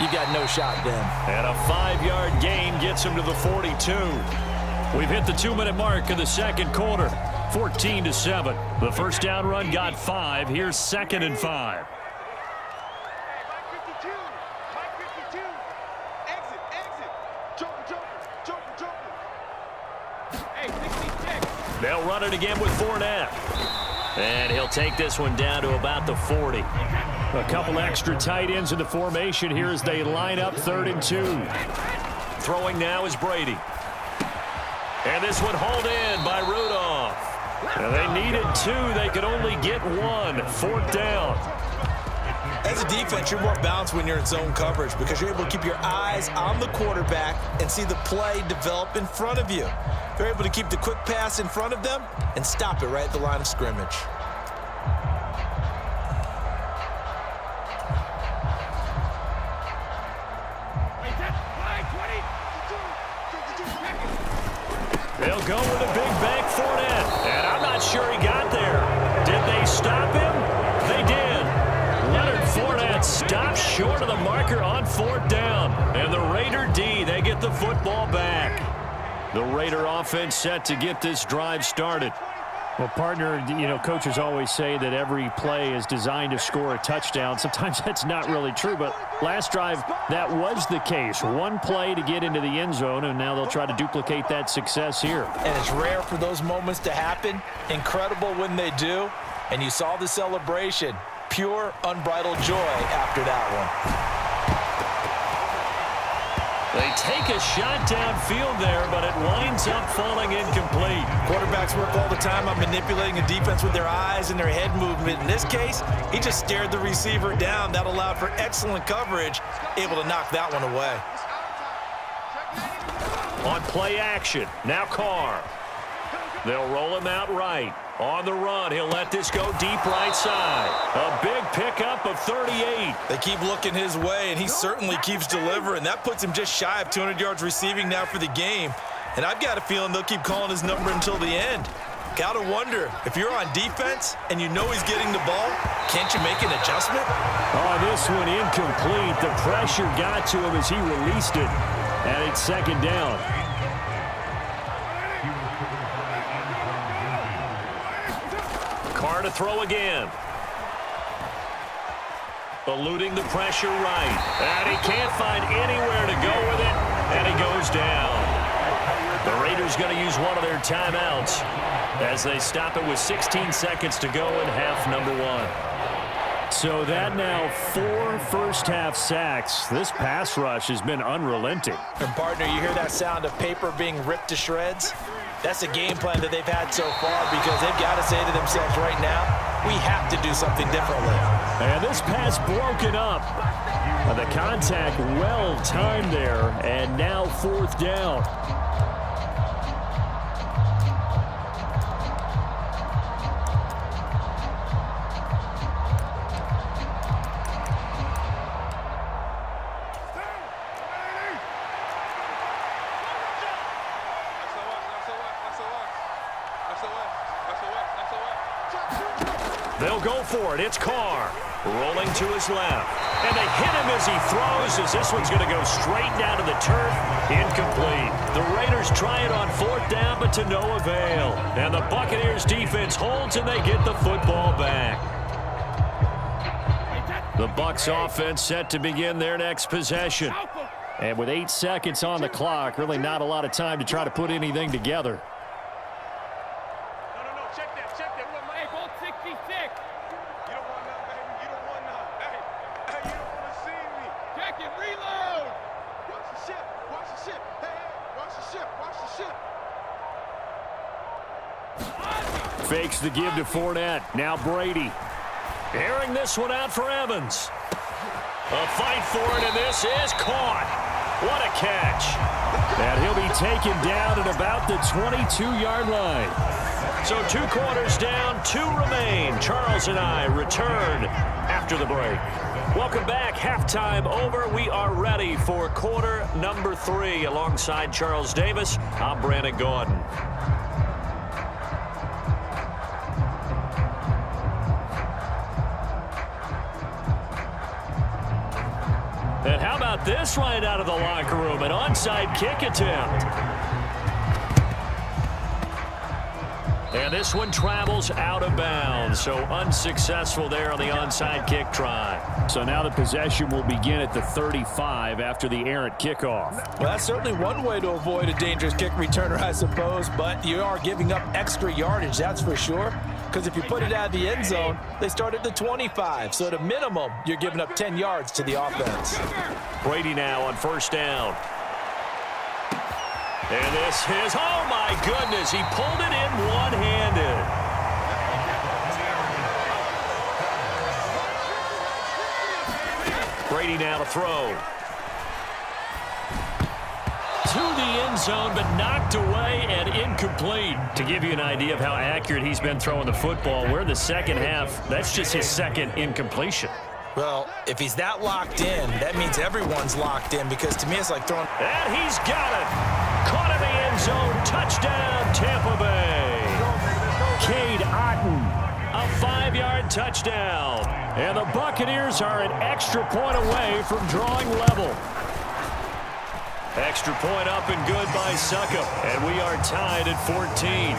You got no shot then. And a 5-yard gain gets him to the 42. We've hit the 2-minute mark in the second quarter. 14-7. The first down run got 5. Here's 2nd and 5. They'll run it again with Fournette. And he'll take this one down to about the 40. A couple extra tight ends in the formation here as they line up 3rd and 2. Throwing now is Brady. And this one hauled in by Rudolph. And they needed 2. They could only get 1. 4th down. As a defense, you're more balanced when you're in zone coverage because you're able to keep your eyes on the quarterback and see the play develop in front of you. They're able to keep the quick pass in front of them and stop it right at the line of scrimmage. They'll go with a big bank Fournette. And I'm not sure he got there. Did they stop him? They did. Leonard Fournette stops short of the marker on 4th down. And the Raider D, they get the football back. The Raider offense set to get this drive started. Well, partner, coaches always say that every play is designed to score a touchdown. Sometimes that's not really true, but last drive, that was the case. One play to get into the end zone, and now they'll try to duplicate that success here. And it's rare for those moments to happen. Incredible when they do. And you saw the celebration. Pure, unbridled joy after that one. They take a shot downfield there, but it winds up falling incomplete. Quarterbacks work all the time on manipulating a defense with their eyes and their head movement. In this case, he just stared the receiver down. That allowed for excellent coverage, able to knock that one away. On play action, now Carr. They'll roll him out right. On the run, he'll let this go deep right side. A big pickup of 38. They keep looking his way, and he certainly keeps delivering. That puts him just shy of 200 yards receiving now for the game. And I've got a feeling they'll keep calling his number until the end. Gotta wonder, if you're on defense and you know he's getting the ball, can't you make an adjustment? Oh, this one incomplete. The pressure got to him as he released it. And it's 2nd down. Carr to throw again. Eluding the pressure right. And he can't find anywhere to go with it. And he goes down. The Raiders going to use one of their timeouts as they stop it with 16 seconds to go in half number 1. So that now 4 first-half sacks. This pass rush has been unrelenting. And, partner, you hear that sound of paper being ripped to shreds? That's a game plan that they've had so far because they've got to say to themselves right now, we have to do something differently. And this pass broken up. The contact well timed there, and now 4th down. They'll go for it. It's Carr rolling to his left. And they hit him as he throws as this one's going to go straight down to the turf. Incomplete. The Raiders try it on 4th down, but to no avail. And the Buccaneers defense holds and they get the football back. The Bucs offense set to begin their next possession. And with 8 seconds on the clock, really not a lot of time to try to put anything together. Fakes the give to Fournette. Now Brady. Airing this one out for Evans. A fight for it, and this is caught. What a catch. And he'll be taken down at about the 22-yard line. So 2 quarters down, 2 remain. Charles and I return after the break. Welcome back. Halftime over. We are ready for quarter number 3. Alongside Charles Davis, I'm Brandon Gordon. And how about about this right out of the locker room? An onside kick attempt. And this one travels out of bounds, so unsuccessful there on the onside kick try. So now the possession will begin at the 35 after the errant kickoff. Well, that's certainly one way to avoid a dangerous kick returner, I suppose, but you are giving up extra yardage, that's for sure, because if you put it out of the end zone, they start at the 25, so at a minimum, you're giving up 10 yards to the offense. Brady now on first down. And this is, oh my goodness, he pulled it in one-handed. Brady now to throw. To the end zone, but knocked away and incomplete. To give you an idea of how accurate he's been throwing the football, we're in the second half. That's just his second incompletion. Well, if he's that locked in, that means everyone's locked in, because to me it's like throwing... And he's got it. Caught in the end zone. Touchdown, Tampa Bay. Cade Otton, a 5-yard touchdown. And the Buccaneers are an extra point away from drawing level. Extra point up and good by Succop. And we are tied at 14.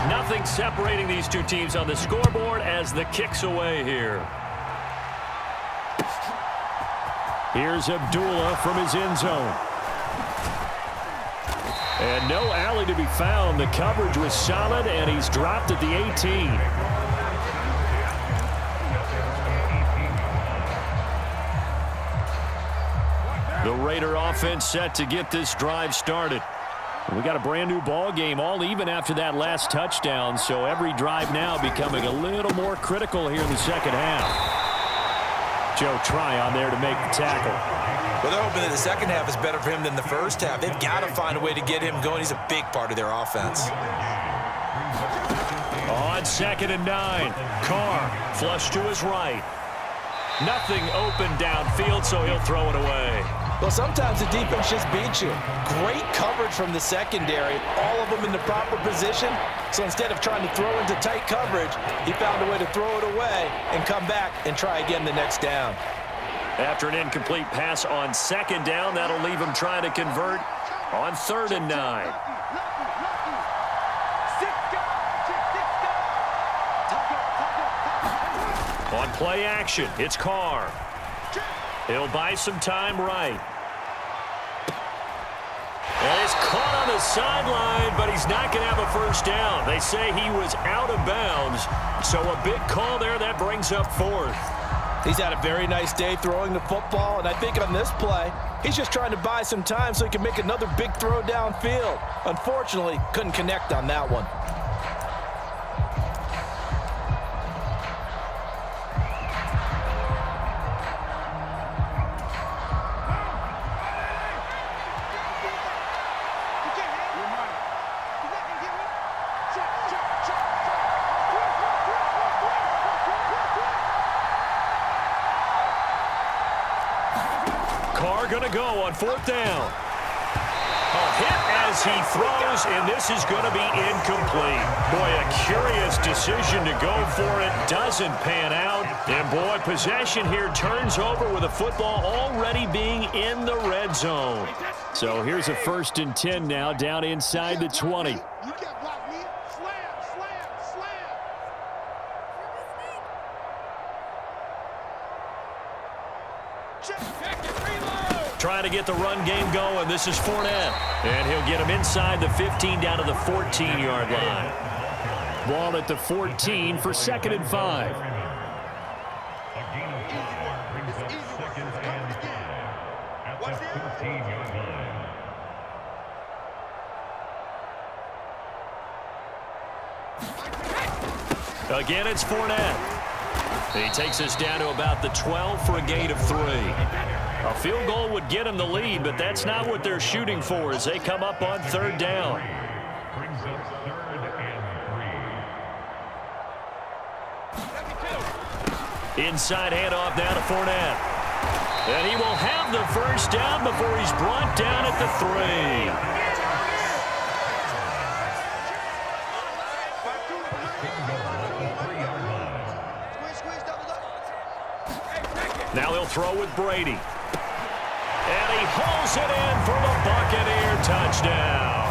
Nothing separating these two teams on the scoreboard as the kick's away here. Here's Abdullah from his end zone. And no alley to be found. The coverage was solid, and he's dropped at the 18. The Raider offense set to get this drive started. We got a brand new ball game, all even after that last touchdown, so every drive now becoming a little more critical here in the second half. Joe Tryon there to make the tackle. Well, they're hoping that the second half is better for him than the first half. They've got to find a way to get him going. He's a big part of their offense. On 2nd and 9, Carr flush to his right. Nothing open downfield, so he'll throw it away. Well, sometimes the defense just beats you. Great coverage from the secondary, all of them in the proper position. So instead of trying to throw into tight coverage, he found a way to throw it away and come back and try again the next down. After an incomplete pass on 2nd down, that'll leave him trying to convert on 3rd and 9. On play action, it's Carr. He'll buy some time right. And he's caught on the sideline, but he's not going to have a first down. They say he was out of bounds, so a big call there that brings up 4th. He's had a very nice day throwing the football, and I think on this play, he's just trying to buy some time so he can make another big throw downfield. Unfortunately, couldn't connect on that one. Going to go on 4th down. A hit as he throws, and this is going to be incomplete. Boy, a curious decision to go for it. Doesn't pan out. And, boy, possession here turns over with the football already being in the red zone. So here's a 1st and 10 now down inside the 20. Trying to get the run game going. This is Fournette. And he'll get him inside the 15 down to the 14-yard line. Ball at the 14 for 2nd and 5. Again, it's Fournette. He takes us down to about the 12 for a gain of 3. A field goal would get him the lead, but that's not what they're shooting for as they come up on 3rd down. Inside handoff now to Fournette. And he will have the first down before he's brought down at the 3. Now he'll throw with Brady. And he hauls it in for the Buccaneer touchdown.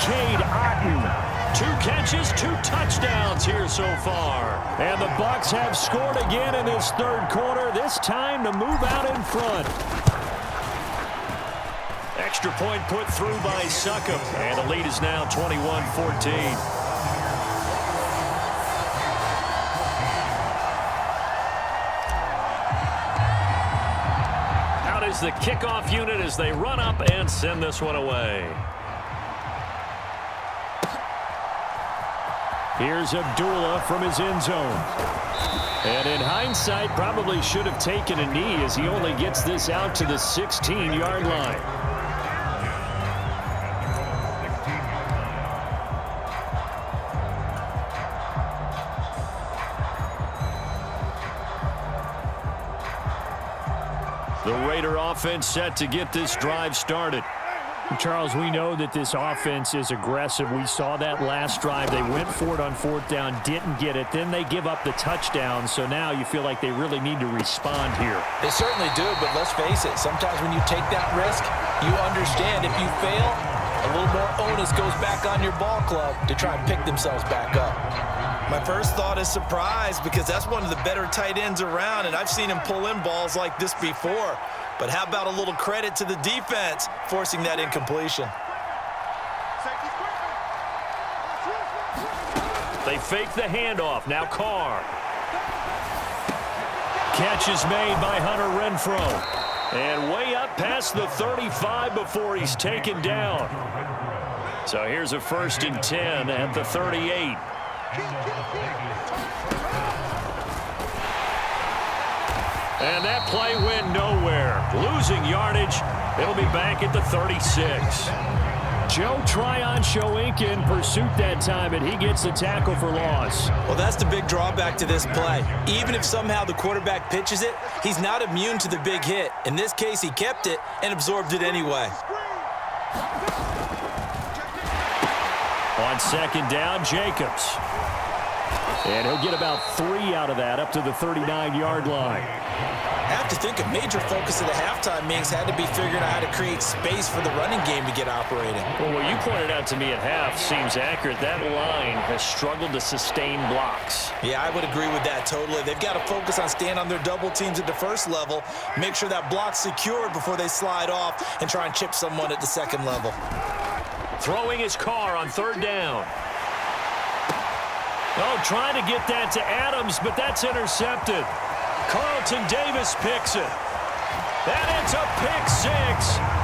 Cade Otton. 2 catches, 2 touchdowns here so far. And the Bucs have scored again in this third quarter, this time to move out in front. Extra point put through by Succop, and the lead is now 21-14. Out is the kickoff unit as they run up and send this one away. Here's Abdullah from his end zone. And in hindsight, probably should have taken a knee as he only gets this out to the 16-yard line. The Raider offense set to get this drive started. Charles, we know that this offense is aggressive. We saw that last drive. They went for it on 4th down, didn't get it. Then they give up the touchdown. So now you feel like they really need to respond here. They certainly do, but let's face it. Sometimes when you take that risk, you understand if you fail, a little more onus goes back on your ball club to try and pick themselves back up. My first thought is surprise because that's one of the better tight ends around, and I've seen him pull in balls like this before. But how about a little credit to the defense forcing that incompletion? They fake the handoff. Now Carr. Catch is made by Hunter Renfrow. And way up past the 35 before he's taken down. So here's a 1st and 10 at the 38. And that play went nowhere. Losing yardage. It'll be back at the 36. Joe Tryon-Shoyinka in pursuit that time, and he gets the tackle for loss. Well, that's the big drawback to this play. Even if somehow the quarterback pitches it, he's not immune to the big hit. In this case, he kept it and absorbed it anyway. On 2nd down, Jacobs. And he'll get about 3 out of that up to the 39-yard line. I have to think a major focus of the halftime meetings had to be figuring out how to create space for the running game to get operating. Well, what you pointed out to me at half seems accurate. That line has struggled to sustain blocks. Yeah, I would agree with that totally. They've got to focus on staying on their double teams at the first level, make sure that block's secured before they slide off and try and chip someone at the second level. Throwing his car on 3rd down. Oh, trying to get that to Adams, but that's intercepted. Carlton Davis picks it. And it's a pick 6.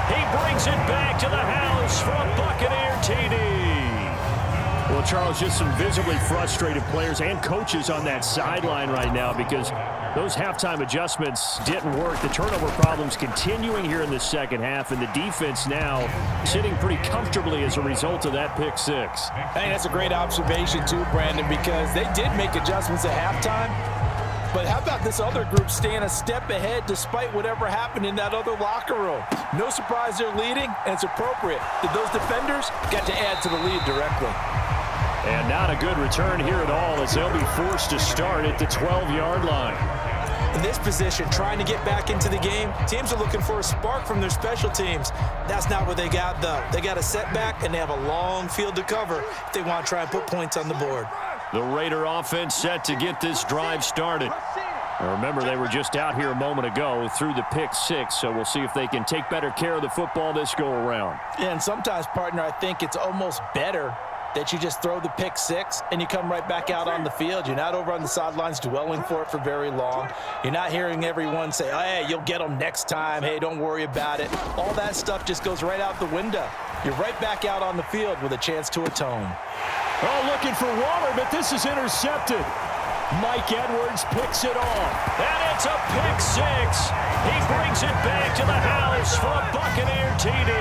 He brings it back to the house for a Buccaneer TD. Well, Charles, just some visibly frustrated players and coaches on that sideline right now because those halftime adjustments didn't work. The turnover problems continuing here in the second half, and the defense now sitting pretty comfortably as a result of that pick 6. I think that's a great observation too, Brandon, because they did make adjustments at halftime. But how about this other group staying a step ahead despite whatever happened in that other locker room? No surprise they're leading, and it's appropriate that those defenders got to add to the lead directly. And not a good return here at all as they'll be forced to start at the 12-yard line. In this position, trying to get back into the game, teams are looking for a spark from their special teams. That's not what they got, though. They got a setback, and they have a long field to cover if they want to try and put points on the board. The Raider offense set to get this drive started. Now remember, they were just out here a moment ago through the pick 6, so we'll see if they can take better care of the football this go-around. Yeah, and sometimes, partner, I think it's almost better that you just throw the pick 6 and you come right back out on the field. You're not over on the sidelines dwelling for it for very long. You're not hearing everyone say, oh, hey, you'll get them next time. Hey, don't worry about it. All that stuff just goes right out the window. You're right back out on the field with a chance to atone. Oh, looking for Waller, but this is intercepted. Mike Edwards picks it off. And it's a pick 6. He brings it back to the house for a Buccaneer TD.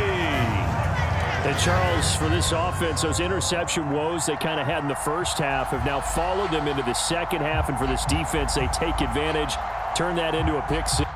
And Charles, for this offense, those interception woes they kind of had in the first half have now followed them into the second half. And for this defense, they take advantage, turn that into a pick 6.